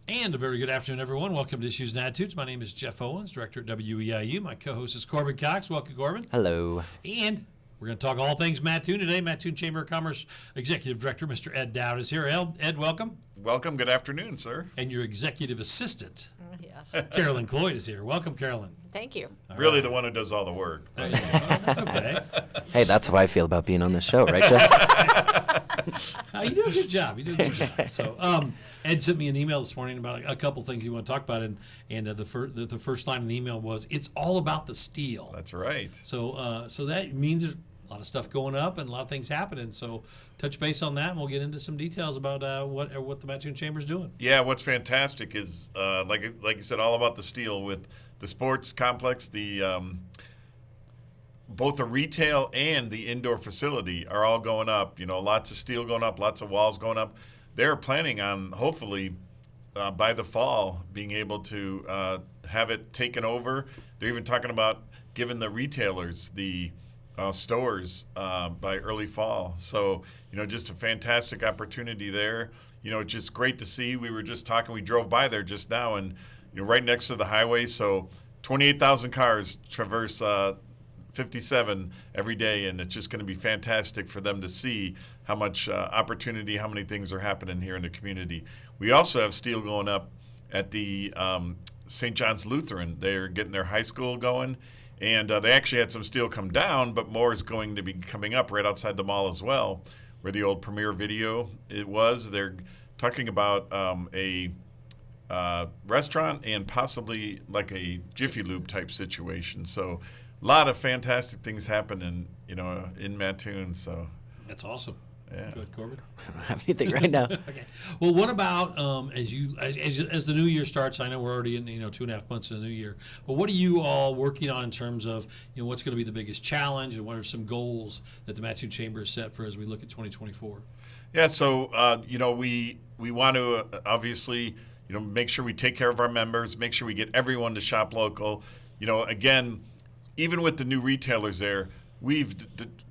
And a very good afternoon, everyone. Welcome to Issues and Attitudes. My name is Jeff Owens, Director at WEIU. My co-host is Corbin Cox. Welcome, Corbin. Hello. And we're going to talk all things Mattoon today. Mattoon Chamber of Commerce Executive Director, Mr. Ed Dowd, is here. Ed, welcome. Welcome. Good afternoon, sir. And your Executive Assistant, Yes. Carolyn Cloyd, is here. Welcome, Carolyn. Thank you. All Really right. the one who does all the work. There you go. That's okay. Hey, that's how I feel about being on this show, right, Jeff? You do a good job. You do a good job. So, Ed sent me an email this morning about a couple things you want to talk about, and the first line in the email was, "It's all about the steel." That's right. So, that means there's a lot of stuff going up and a lot of things happening. So, touch base on that, and we'll get into some details about what the Mattoon Chamber's doing. Yeah, what's fantastic is, like you said, all about the steel with the sports complex, both the retail and the indoor facility are all going up. You know, lots of steel going up, lots of walls going up. They're planning on, hopefully, by the fall, being able to have it taken over. They're even talking about giving the retailers the stores by early fall. So, you know, just a fantastic opportunity there. You know, it's just great to see. We were just talking, we drove by there just now, and, you know, right next to the highway. So 28,000 cars traverse 57 every day, and it's just going to be fantastic for them to see how much opportunity, how many things are happening here in the community. We also have steel going up at the St. John's Lutheran. They're getting their high school going, and they actually had some steel come down, but more is going to be coming up right outside the mall as well, where the old Premiere Video it was. They're talking about a restaurant and possibly like a Jiffy Lube type situation. So a lot of fantastic things happening, you know, in Mattoon. So That's awesome. yeah. Good, Corbin. I don't have anything right now. Okay. Well, what about as the new year starts? I know we're already in 2.5 months in the new year. But what are you all working on in terms of what's going to be the biggest challenge, and what are some goals that the Mattoon Chamber has set for as we look at 2024? Yeah. So we want to obviously make sure we take care of our members, make sure we get everyone to shop local. Again, even with the new retailers there, we've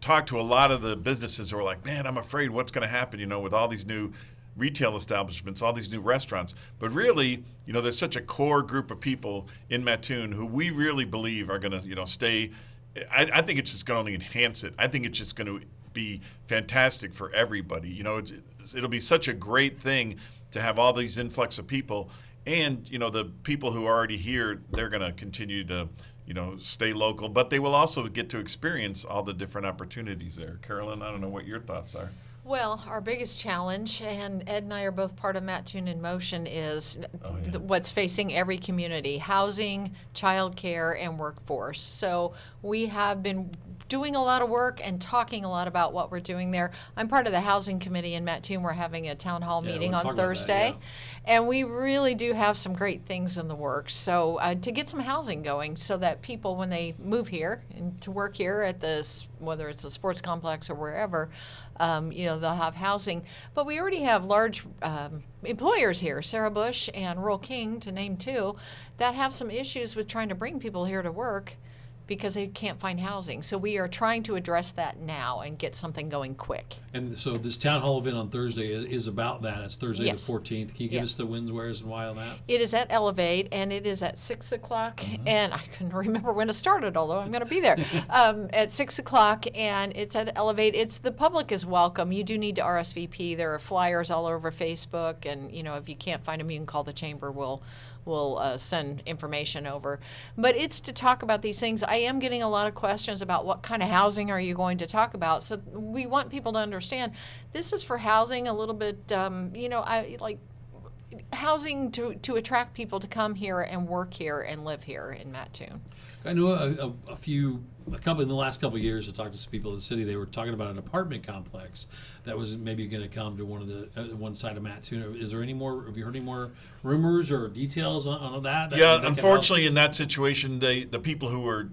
talked to a lot of the businesses who are like, man, I'm afraid what's going to happen, with all these new retail establishments, all these new restaurants. But really, there's such a core group of people in Mattoon who we really believe are going to, stay. I think it's just going to only enhance it. I think it's just going to be fantastic for everybody. It'll be such a great thing to have all these influx of people. And, the people who are already here, they're going to continue to stay local, but they will also get to experience all the different opportunities there. Carolyn, I don't know what your thoughts are. Well, our biggest challenge, and Ed and I are both part of Mattoon in Motion, is what's facing every community: housing, childcare, and workforce. So we have been doing a lot of work and talking a lot about what we're doing there. I'm part of the housing committee in Mattoon. We're having a town hall meeting on Thursday. And we really do have some great things in the works. So to get some housing going so that people, when they move here and to work here at this, whether it's a sports complex or wherever, they'll have housing. But we already have large employers here, Sarah Bush and Rural King, to name two, that have some issues with trying to bring people here to work because they can't find housing. So we are trying to address that now and get something going quick. And so this town hall event on Thursday is about that. It's Thursday Yes. the 14th. Can you give us the wins, wheres, and why on that? It is at Elevate, and it is at 6 o'clock. And I couldn't remember when it started, although I'm going to be there. At 6 o'clock, and it's at Elevate. The public is welcome. You do need to RSVP. There are flyers all over Facebook, and if you can't find them, you can call the chamber. We'll send information over. But it's to talk about these things. I am getting a lot of questions about what kind of housing are you going to talk about. So we want people to understand this is for housing a little bit, I like housing to attract people to come here and work here and live here in Mattoon. I know a couple in the last couple of years. I talked to some people in the city. They were talking about an apartment complex that was maybe going to come to one side of Mattoon. Is there any more? Have you heard any more rumors or details on that? Yeah, unfortunately, in that situation, the people who were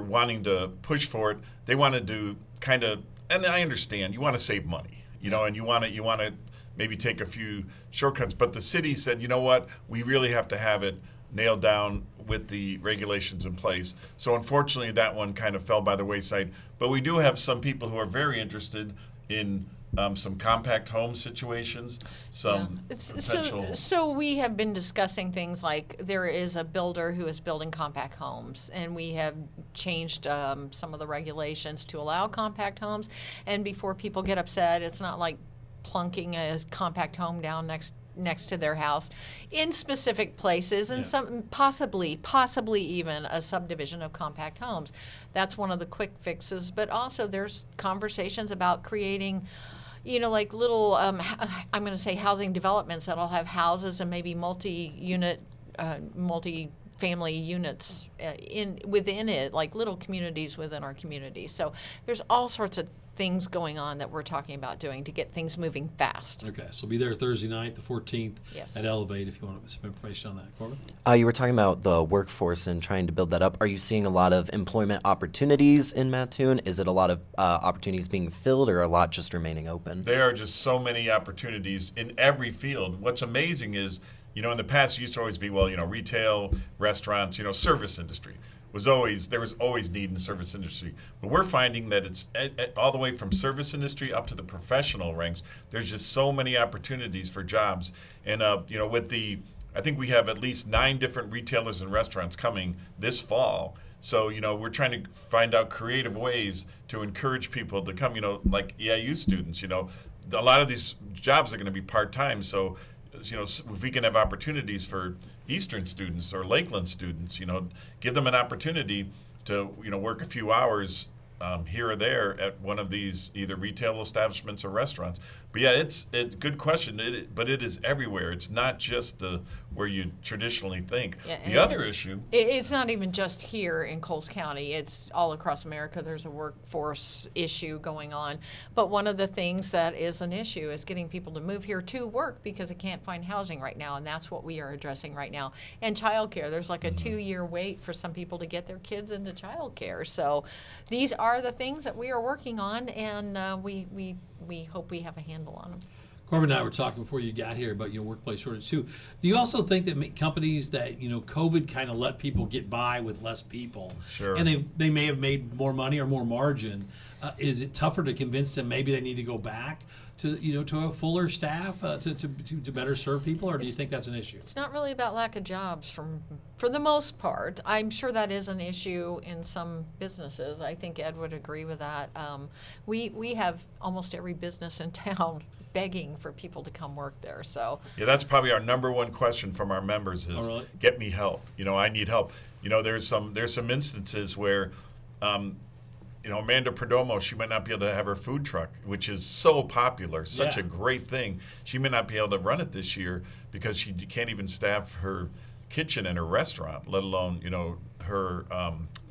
wanting to push for it, they wanted to kind of, and I understand, you want to save money, and you want to maybe take a few shortcuts. But the city said, you know what, we really have to have it nailed down with the regulations in place. So unfortunately, that one kind of fell by the wayside. But we do have some people who are very interested in some compact home situations, some potential. So we have been discussing things like there is a builder who is building compact homes, and we have changed some of the regulations to allow compact homes. And before people get upset, it's not like plunking a compact home down next to their house in specific places, and some possibly even a subdivision of compact homes. That's one of the quick fixes, but also there's conversations about creating, like little I'm going to say housing developments that'll have houses and maybe multi-family units within it, like little communities within our community. So there's all sorts of things going on that we're talking about doing to get things moving fast. Okay, so be there Thursday night, the 14th, Yes. at Elevate if you want some information on that. Corbin? You were talking about the workforce and trying to build that up. Are you seeing a lot of employment opportunities in Mattoon? Is it a lot of opportunities being filled, or a lot just remaining open? There are just so many opportunities in every field. What's amazing is, in the past, it used to always be, retail, restaurants, service industry. There was always need in the service industry. But we're finding that it's all the way from service industry up to the professional ranks. There's just so many opportunities for jobs. And, I think we have at least 9 different retailers and restaurants coming this fall. So, we're trying to find out creative ways to encourage people to come, like EIU students, a lot of these jobs are going to be part-time. So, if we can have opportunities for Eastern students or Lakeland students, give them an opportunity to, work a few hours here or there at one of these either retail establishments or restaurants. But yeah, it's good question. But it is everywhere. It's not just where you traditionally think. Yeah, the other issue. It's not even just here in Coles County. It's all across America. There's a workforce issue going on. But one of the things that is an issue is getting people to move here to work because they can't find housing right now, and that's what we are addressing right now. And childcare. There's like a 2-year wait for some people to get their kids into childcare. So these are the things that we are working on, and we hope we have a handle on them. Corbin and I were talking before you got here about workplace shortage too. Do you also think that companies that COVID kind of let people get by with less people, Sure. and they may have made more money or more margin? Is it tougher to convince them maybe they need to go back to to a fuller staff to better serve people, or do you think that's an issue? It's not really about lack of jobs for the most part. I'm sure that is an issue in some businesses. I think Ed would agree with that. We have almost every business in town begging for people to come work there. So Yeah, that's probably our number one question from our members is, Oh, really? get me help. I need help. There's some instances where, Amanda Perdomo, she might not be able to have her food truck, which is so popular, such Yeah. a great thing. She may not be able to run it this year because she can't even staff her kitchen and her restaurant, let alone, her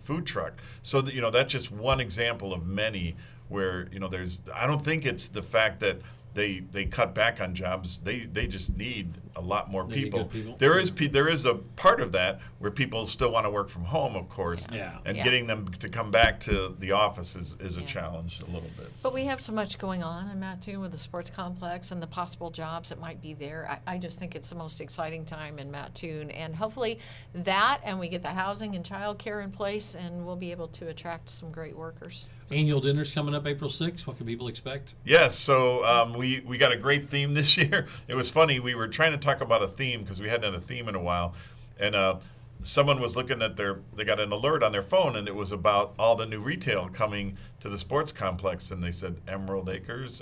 food truck. So, that's just one example of many where, I don't think it's the fact that they cut back on jobs. They just need a lot more They need people. good people. There is a part of that where people still want to work from home, of course. Yeah. And Yeah. getting them to come back to the office is a Yeah. challenge a little bit. But we have so much going on in Mattoon with the sports complex and the possible jobs that might be there. I just think it's the most exciting time in Mattoon, and hopefully that, and we get the housing and childcare in place, and we'll be able to attract some great workers. Annual dinner's coming up April 6th. What can people expect? Yes, so we got a great theme this year. It was funny, we were trying to talk about a theme because we hadn't had a theme in a while, and someone was looking at they got an alert on their phone, and it was about all the new retail coming to the sports complex, and they said Emerald Acres,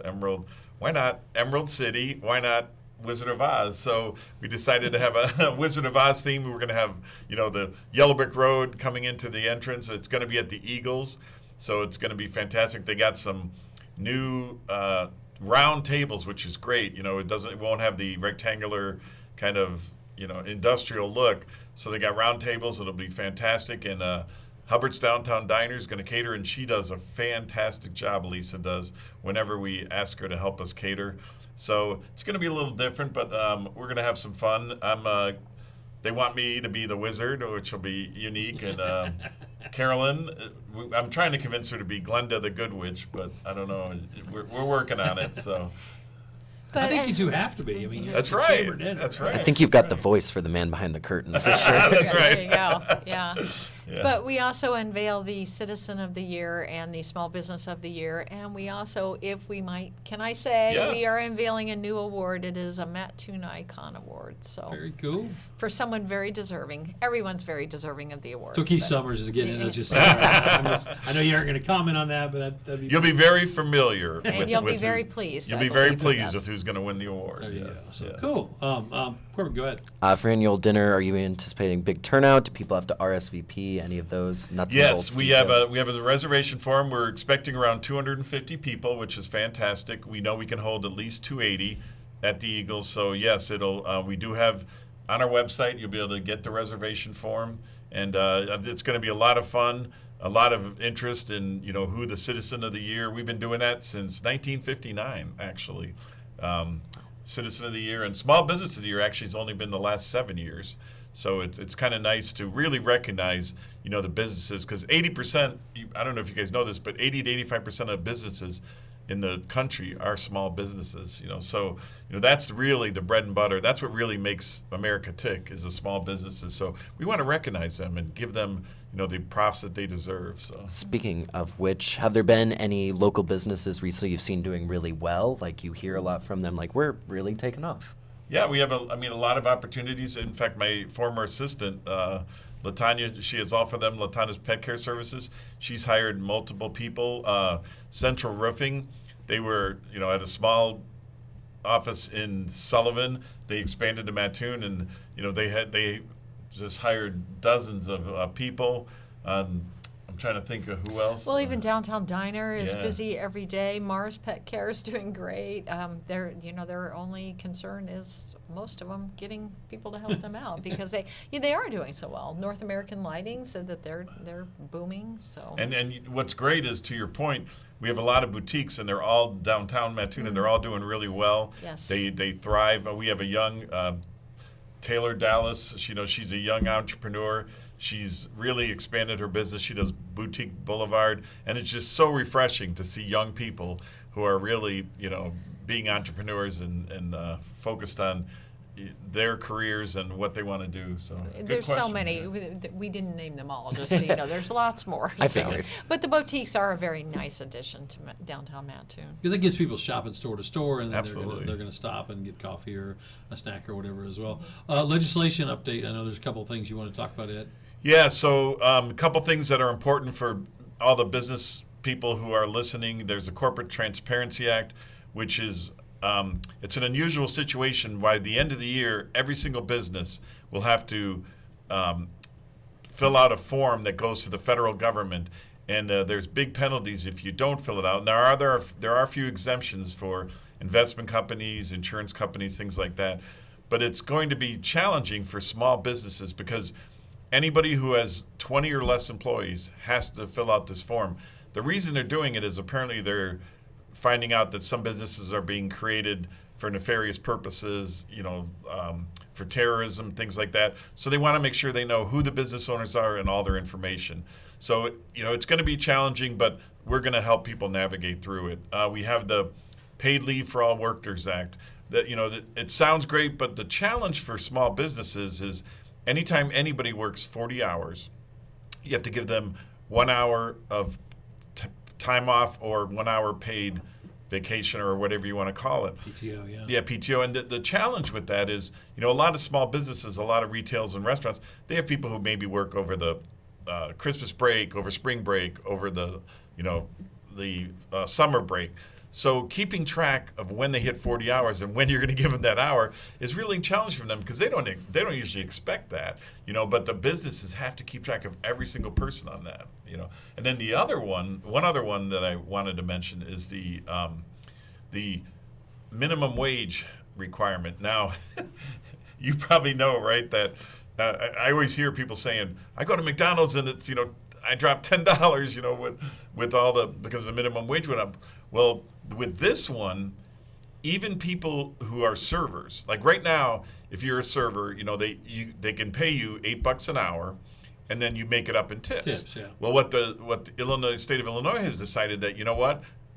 why not Emerald City, why not Wizard of Oz? So we decided to have a Wizard of Oz theme. We were going to have, the Yellow Brick Road coming into the entrance. It's going to be at the Eagles, so it's going to be fantastic. They got some new round tables, which is great. It won't have the rectangular kind of, industrial look. So they got round tables. It'll be fantastic. And Hubbard's Downtown Diner is going to cater, and she does a fantastic job, Lisa does, whenever we ask her to help us cater. So it's going to be a little different, but we're going to have some fun. They want me to be the wizard, which will be unique. And Carolyn, I'm trying to convince her to be Glenda the Good Witch, but I don't know. We're working on it. So I think you two have to be. I mean, that's it's a right. chamber dinner. That's right. I think you've got the voice for the man behind the curtain for sure. That's right. There you go. Yeah. Yeah. But we also unveil the Citizen of the Year and the Small Business of the Year. And we also, if we might, can I say, Yes. we are unveiling a new award. It is a Mattoon Icon Award. So Very cool. for someone very deserving. Everyone's very deserving of the award. So Keith Summers is getting it. Just I know you aren't going to comment on that, but that'd be. You'll be very familiar. And with, you'll with be very who, pleased. You'll I be very believe, pleased yes. with who's going to win the award. There you Yes, go. So yes. cool. Corbin, go ahead. For annual dinner, are you anticipating big turnout? Do people have to RSVP? Any of those nuts and Yes, bolts we have details? a reservation form. We're expecting around 250 people, which is fantastic. We know we can hold at least 280 at the Eagles. So yes, it'll. We do have on our website. You'll be able to get the reservation form, and it's going to be a lot of fun. A lot of interest in who the Citizen of the Year. We've been doing that since 1959, actually. Citizen of the Year and Small Business of the Year actually has only been the last 7 years. So it's kind of nice to really recognize, the businesses, because 80%, I don't know if you guys know this, but 80 to 85% of businesses in the country are small businesses, So, that's really the bread and butter. That's what really makes America tick is the small businesses. So we want to recognize them and give them, the props that they deserve. So. Speaking of which, have there been any local businesses recently you've seen doing really well? Like you hear a lot from them, like we're really taking off. Yeah, we have a lot of opportunities. In fact, my former assistant, Latanya, she has offered them Latana's Pet Care Services. She's hired multiple people. Central Roofing, they were, at a small office in Sullivan. They expanded to Mattoon, and they just hired dozens of people. I'm trying to think of who else. Well, even Downtown Diner is Yeah. busy every day. Mars Pet Care is doing great. Their only concern is most of them getting people to help them out because they are doing so well. North American Lighting said that they're booming. So And what's great is, to your point, we have a lot of boutiques, and they're all downtown Mattoon, and they're all doing really well. Yes. They thrive. We have a young Taylor Dallas. She's a young entrepreneur. She's really expanded her business. She does Boutique Boulevard, and it's just so refreshing to see young people who are really, being entrepreneurs and focused on their careers and what they want to do. So good there's so question. many. We didn't name them all, just so you know. There's lots more. I so. figured. But the boutiques are a very nice addition to downtown Mattoon. Because it gets people shopping store to store, and then Absolutely. they're going to stop and get coffee or a snack or whatever as well. Legislation update. I know there's a couple of things you want to talk about, Ed. Yeah, so a couple things that are important for all the business people who are listening. There's a Corporate Transparency Act, which is it's an unusual situation. By the end of the year, every single business will have to fill out a form that goes to the federal government, and there's big penalties if you don't fill it out. Now, there are a few exemptions for investment companies, insurance companies, things like that, but it's going to be challenging for small businesses because anybody who has 20 or less employees has to fill out this form. The reason they're doing it is apparently they're finding out that some businesses are being created for nefarious purposes, for terrorism, things like that. So they want to make sure they know who the business owners are and all their information. So, it's going to be challenging, but we're going to help people navigate through it. We have the Paid Leave for All Workers Act. That it sounds great, but the challenge for small businesses is anytime anybody works 40 hours, you have to give them 1 hour of time off or 1 hour paid vacation or whatever you want to call it. PTO, yeah. Yeah, PTO. And the challenge with that is, a lot of small businesses, a lot of retails and restaurants, they have people who maybe work over the Christmas break, over spring break, over the summer break. So keeping track of when they hit 40 hours and when you're going to give them that hour is really challenging for them because they don't usually expect that, but the businesses have to keep track of every single person on that, And then one other one that I wanted to mention is the minimum wage requirement. Now, you probably know, right, that I always hear people saying, I go to McDonald's and it's, I dropped $10, with all because the minimum wage went up. Well, with this one, even people who are servers, like right now, if you're a server, they can pay you $8 an hour, and then you make it up in tips. Tips, yeah. Well, what the state of Illinois has decided that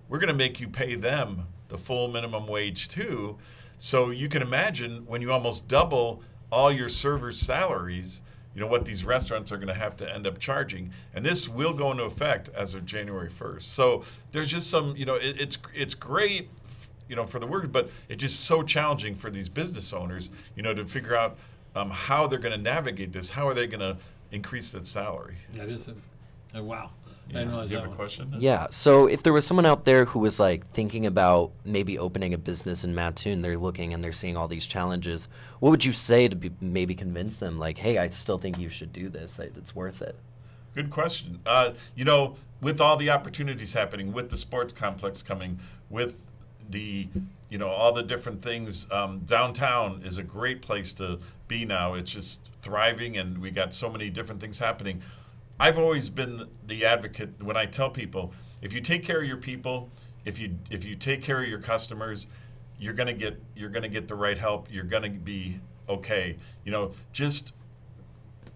we're going to make you pay them the full minimum wage too. So you can imagine when you almost double all your servers' salaries, what these restaurants are going to have to end up charging, and this will go into effect as of January 1st. So there's just some, it's great, for the workers, but it's just so challenging for these business owners, to figure out how they're going to navigate this. How are they going to increase that salary? That is wow. I Yeah. didn't realize Do you that have a one. question? Yeah. So if there was someone out there who was like thinking about maybe opening a business in Mattoon, they're looking and they're seeing all these challenges, what would you say to maybe convince them, like, hey, I still think you should do this. It's worth it. Good question. With all the opportunities happening, with the sports complex coming, with the, all the different things, downtown is a great place to be now. It's just thriving, and we got so many different things happening. I've always been the advocate when I tell people, if you take care of your people, if you take care of your customers, you're gonna get the right help. You're gonna be okay. Just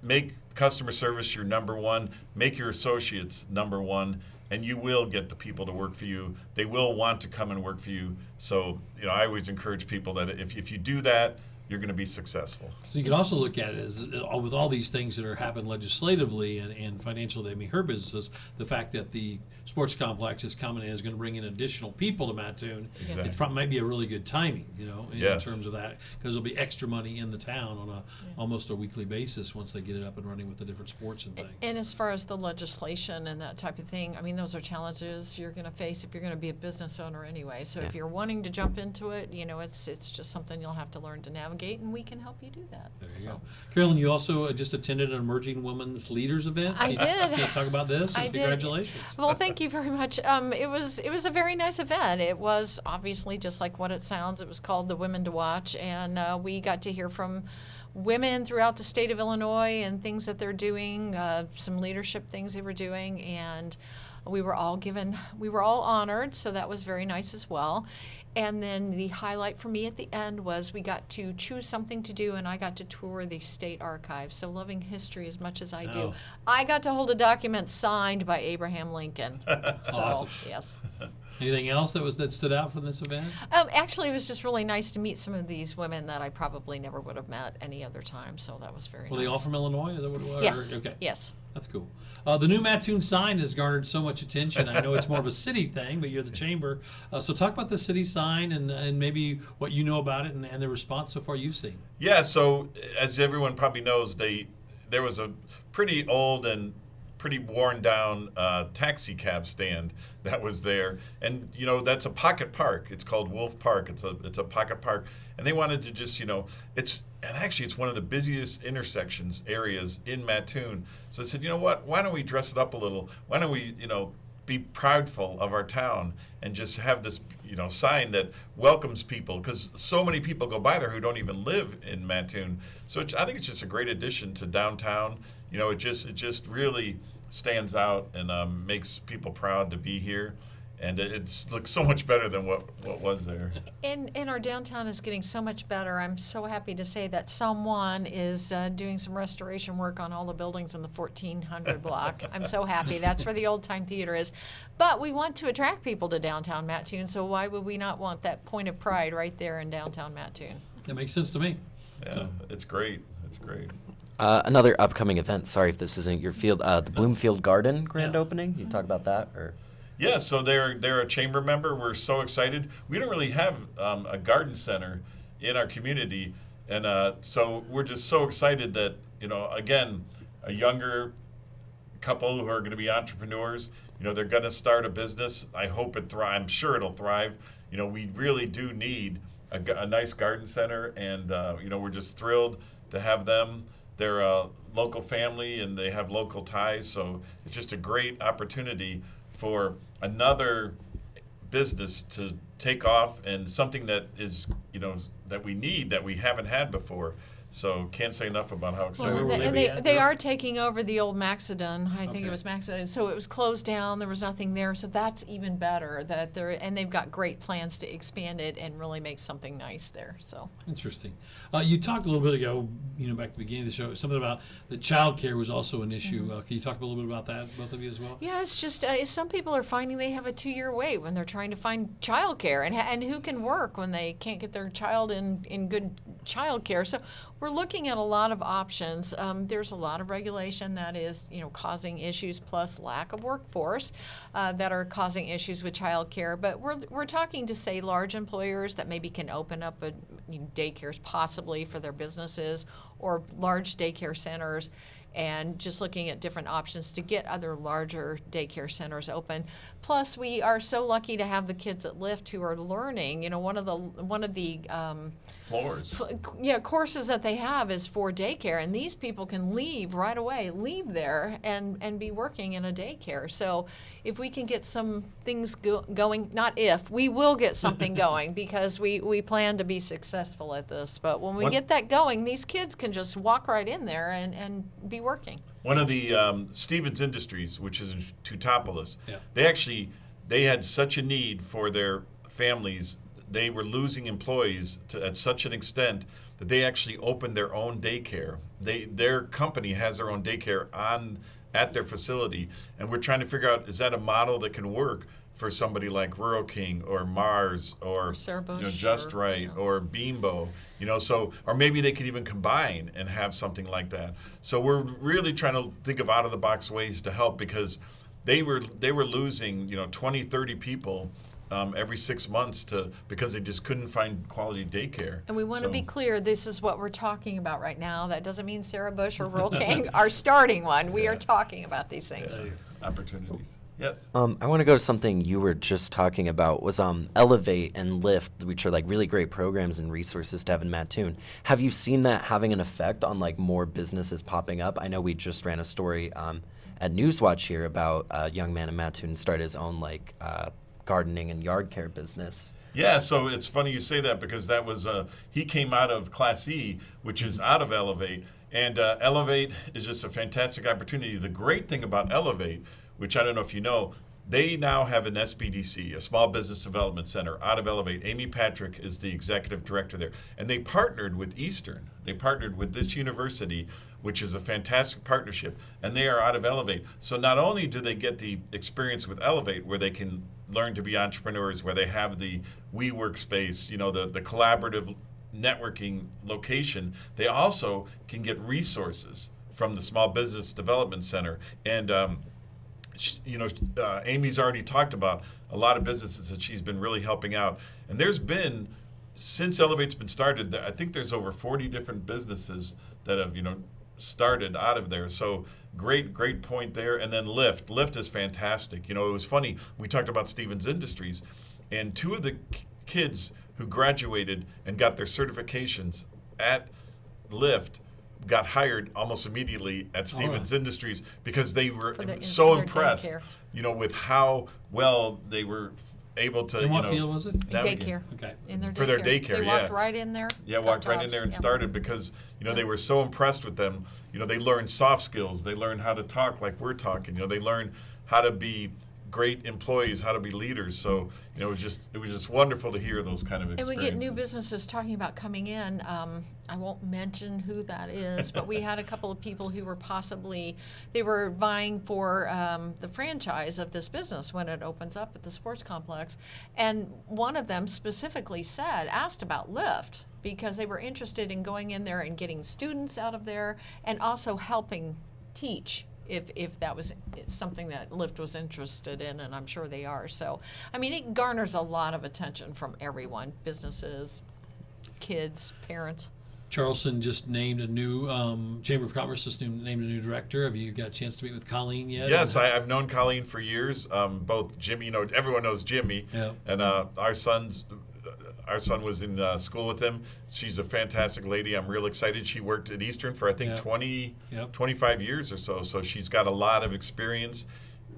make customer service your number one. Make your associates number one, and you will get the people to work for you. They will want to come and work for you. So I always encourage people that if you do that, you're going to be successful. So you can also look at it as, with all these things that are happening legislatively and financially, they may hurt businesses, the fact that the sports complex is coming and is going to bring in additional people to Mattoon. Exactly. It probably might be a really good timing, in Yes. terms of that, because there'll be extra money in the town on almost a weekly basis once they get it up and running with the different sports and things. And as far as the legislation and that type of thing, I mean, those are challenges you're going to face if you're going to be a business owner anyway. So Yeah. if you're wanting to jump into it, it's just something you'll have to learn to navigate, and we can help you do that. There you So. go. Carolyn, you also just attended an Emerging Women's Leaders event. I did. Can you talk about this? I And did. Congratulations. Well, thank you very much. It was a very nice event. It was obviously just like what it sounds. It was called the Women to Watch, and we got to hear from women throughout the state of Illinois and things that they're doing, some leadership things they were doing, and we were all honored, so that was very nice as well. And then the highlight for me at the end was we got to choose something to do, and I got to tour the state archives. So loving history as much as I do, Oh. I got to hold a document signed by Abraham Lincoln. Awesome. So, yes. Anything else that stood out from this event? Actually, it was just really nice to meet some of these women that I probably never would have met any other time. So that was very Were nice. they all from Illinois? Is that what it was? Yes. Okay. Yes. That's cool. The new Mattoon sign has garnered so much attention. I know it's more of a city thing, but you're the chamber. So talk about the city sign and maybe what you know about it and the response so far you've seen. Yeah, so as everyone probably knows, there was a pretty old and pretty worn down taxi cab stand that was there, and that's a pocket park. It's called Wolf Park. It's a pocket park, and they wanted to just it's one of the busiest intersections areas in Mattoon. So they said, you know what? Why don't we dress it up a little? Why don't we be proudful of our town and just have this sign that welcomes people, because so many people go by there who don't even live in Mattoon. So I think it's just a great addition to downtown. It just really stands out and makes people proud to be here, and it looks so much better than what was there. And our downtown is getting so much better. I'm so happy to say that someone is doing some restoration work on all the buildings in the 1400 block. I'm so happy. That's where the old time theater is. But we want to attract people to downtown Mattoon, so why would we not want that point of pride right there in downtown Mattoon? That makes sense to me. Yeah, it's great. It's great. Another upcoming event, sorry if this isn't your field, the Bloomfield Garden grand Yeah. opening. You talk about that? Or Yeah, so they're a chamber member. We're so excited. We don't really have a garden center in our community, and so we're just so excited that again, a younger couple who are going to be entrepreneurs. They're going to start a business. I hope it thrives. I'm sure it'll thrive. We really do need a nice garden center, and we're just thrilled to have them. They're a local family, and they have local ties, so it's just a great opportunity for another business to take off, and something that is, that we need, that we haven't had before. So can't say enough about how excited where we will are. And they be at? they are taking over the old Maxidon. I think Okay. it was Maxidon. So it was closed down. There was nothing there. So that's even better. And they've got great plans to expand it and really make something nice there. So Interesting. You talked a little bit ago, back at the beginning of the show, something about that child care was also an issue. Can you talk a little bit about that, both of you as well? yeah, it's just some people are finding they have a 2-year wait when they're trying to find childcare, and who can work when they can't get their child in good childcare. So we're looking at a lot of options. There's a lot of regulation that is, causing issues, plus lack of workforce that are causing issues with childcare. But we're talking to, say, large employers that maybe can open up daycares possibly for their businesses, or large daycare centers, and just looking at different options to get other larger daycare centers open. Plus, we are so lucky to have the kids at Lyft who are learning. One of the Floors. courses that they have is for daycare, and these people can leave right away, leave there and be working in a daycare. So if we can get some things going, not if, we will get something going, because we plan to be successful at this. But when we get that going, these kids can just walk right in there and be working. One of the Stevens Industries, which is in Teutopolis, Yeah. they had such a need for their families. They were losing employees at such an extent that they actually opened their own daycare. Their company has their own daycare at their facility, and we're trying to figure out, is that a model that can work for somebody like Rural King or Mars or Sarah Bush Just or, Right or Beambo, or maybe they could even combine and have something like that. So we're really trying to think of out of the box ways to help, because they were losing 20, 30 people every 6 months because they just couldn't find quality daycare. And we want to So- be clear, this is what we're talking about right now. That doesn't mean Sarah Bush or Rural King are starting one. We are talking about these things. Opportunities. Yes. I want to go to something you were just talking about, was Elevate and Lift, which are like really great programs and resources to have in Mattoon. Have you seen that having an effect on like more businesses popping up? I know we just ran a story at Newswatch here about a young man in Mattoon started his own gardening and yard care business. Yeah, so it's funny you say that, because that was he came out of Class E, which is out of Elevate, and Elevate is just a fantastic opportunity. The great thing about Elevate, which I don't know if you know, they now have an SBDC, a Small Business Development Center, out of Elevate. Amy Patrick is the executive director there, and they partnered with Eastern. They partnered with this university, which is a fantastic partnership, and they are out of Elevate. So not only do they get the experience with Elevate, where they can learn to be entrepreneurs, where they have the WeWork space, the collaborative networking location, they also can get resources from the Small Business Development Center. And Amy's already talked about a lot of businesses that she's been really helping out. And there's been, since Elevate's been started, I think there's over 40 different businesses that have, started out of there. So great point there. And then Lyft is fantastic. It was funny, we talked about Stevens Industries, and two of the kids who graduated and got their certifications at Lyft got hired almost immediately at Stevens Industries, because they were so for their impressed, daycare. with how well they were able to. In what field was it? Daycare. Okay. In their For their daycare, They walked right in there. Yeah, got walked right in jobs, there and yeah. started, because they were so impressed with them. They learned soft skills. They learned how to talk like we're talking. They learned how to be great employees, how to be leaders. So it was just wonderful to hear those kind of And experiences. we get new businesses talking about coming in. I won't mention who that is, but we had a couple of people who were they were vying for the franchise of this business when it opens up at the sports complex. And one of them specifically asked about Lyft, because they were interested in going in there and getting students out of there, and also helping teach if that was something that Lyft was interested in, and I'm sure they are. So, it garners a lot of attention from everyone, businesses, kids, parents. Charleston just named a new Chamber of Commerce just named a new director. Have you got a chance to meet with Colleen yet? Yes, I've known Colleen for years. Both Jimmy, everyone knows Jimmy, Yeah. and our son was in school with him. She's a fantastic lady. I'm real excited. She worked at Eastern for, I think, Yep. 25 years or so. So she's got a lot of experience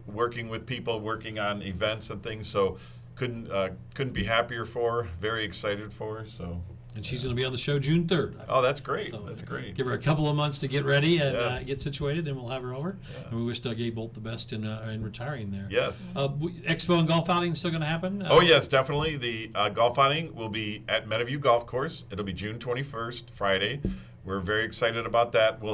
working with people, working on events and things. So couldn't be happier for her. Very excited for her. So. And she's going to be on the show June 3rd. Oh, that's great. So That's great. Give her a couple of months to get ready and Yes. get situated, and we'll have her over. Yeah. And we wish Doug Bolt the best in retiring there. Yes. Expo and golf outing still going to happen? Oh, yes, definitely. The golf outing will be at Meadowview Golf Course. It'll be June 21st, Friday. We're very excited about that. We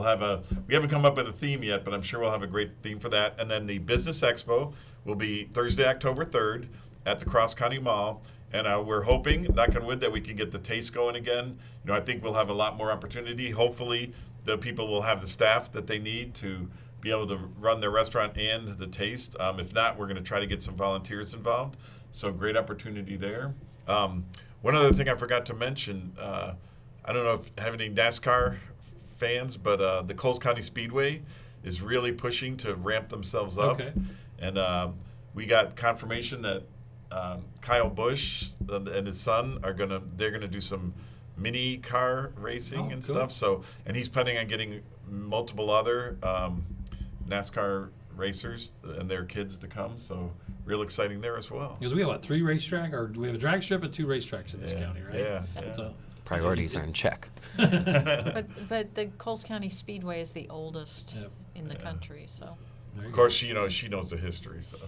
haven't come up with a theme yet, but I'm sure we'll have a great theme for that. And then the Business Expo will be Thursday, October 3rd at the Cross County Mall. And we're hoping, knock on wood, that we can get the taste going again. I think we'll have a lot more opportunity. Hopefully, the people will have the staff that they need to be able to run their restaurant and the taste. If not, we're going to try to get some volunteers involved. So great opportunity there. One other thing I forgot to mention, I don't know if have any NASCAR fans, but the Coles County Speedway is really pushing to ramp themselves up. Okay. And we got confirmation that Kyle Busch and his son they're gonna do some mini car racing and cool. stuff. So, and he's planning on getting multiple other NASCAR racers and their kids to come. So, real exciting there as well. Because we have, 3 racetrack, or do we have a drag strip and 2 racetracks in this county, right? Yeah. So, Priorities are in check. But the Coles County Speedway is the oldest Yep. in the country, so. there you Of go. course, she knows the history. So,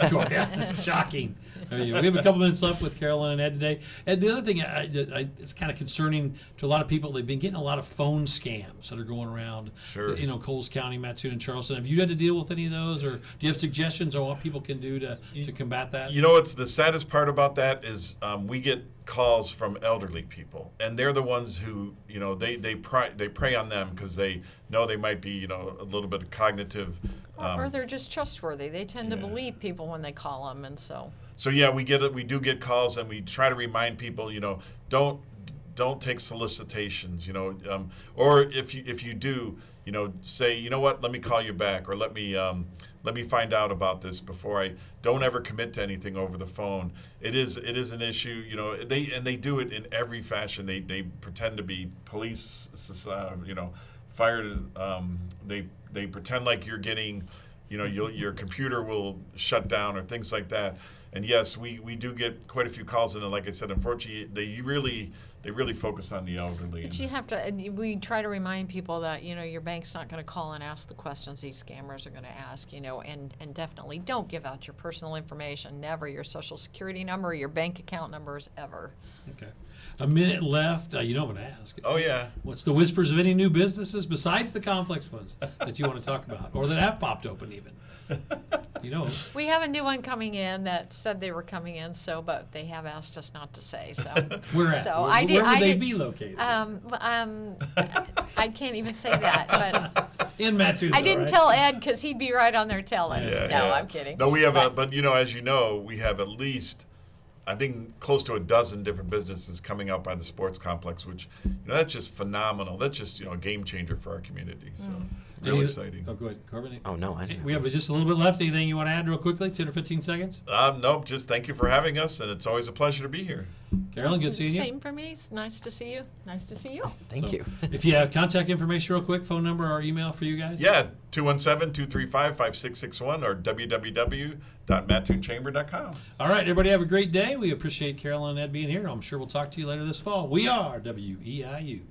Sure, yeah. Shocking. There you go. We have a couple minutes left with Carolyn and Ed today. And the other thing, it's kind of concerning to a lot of people. They've been getting a lot of phone scams that are going around. Sure. Coles County, Mattoon, and Charleston. Have you had to deal with any of those, or do you have suggestions on what people can do to combat that? what's the saddest part about that is we get calls from elderly people, and they're the ones who they prey on them because they know they might be a little bit cognitive. Or they're just trustworthy. They tend to Yeah. believe people when they call them, and so. So yeah, we do get calls, and we try to remind people, don't take solicitations, or if you do, say, you know what, let me call you back, or let me find out about this before don't ever commit to anything over the phone. It is an issue, they do it in every fashion. They pretend to be police, fire. They pretend like you're getting, your computer will shut down or things like that. And yes, we do get quite a few calls, and like I said, unfortunately, they really focus on the elderly. But you have to, and we try to remind people that, your bank's not going to call and ask the questions these scammers are going to ask, and definitely don't give out your personal information, never your social security number or your bank account numbers, ever. Okay. A minute left. I'm going to ask. Oh yeah. What's the whispers of any new businesses besides the complex ones that you want to talk about, or that have popped open even? We have a new one coming in that said they were coming in, but they have asked us not to say, so. Where at? So Where would they be located? I can't even say that, but In Mattoon. I didn't tell Ed because he'd be right on there telling. Yeah, No, yeah. I'm kidding. No, we have But- as you know, we have at least, I think, close to a dozen different businesses coming out by the sports complex, which, that's just phenomenal. That's just, a game changer for our community. So, real exciting. Oh, go ahead, Corbin. Oh, no, I didn't. We have just a little bit left. Anything you want to add real quickly, 10 or 15 seconds? Nope, just thank you for having us, and it's always a pleasure to be here. Carolyn, good seeing you. Same for me. It's nice to see you. Nice to see you. Thank So, you. If you have contact information real quick, phone number or email for you guys? Yeah, 217-235-5661 or www.mattoonchamber.com. All right, everybody have a great day. We appreciate Carolyn and Ed being here. I'm sure we'll talk to you later this fall. We are WEIU.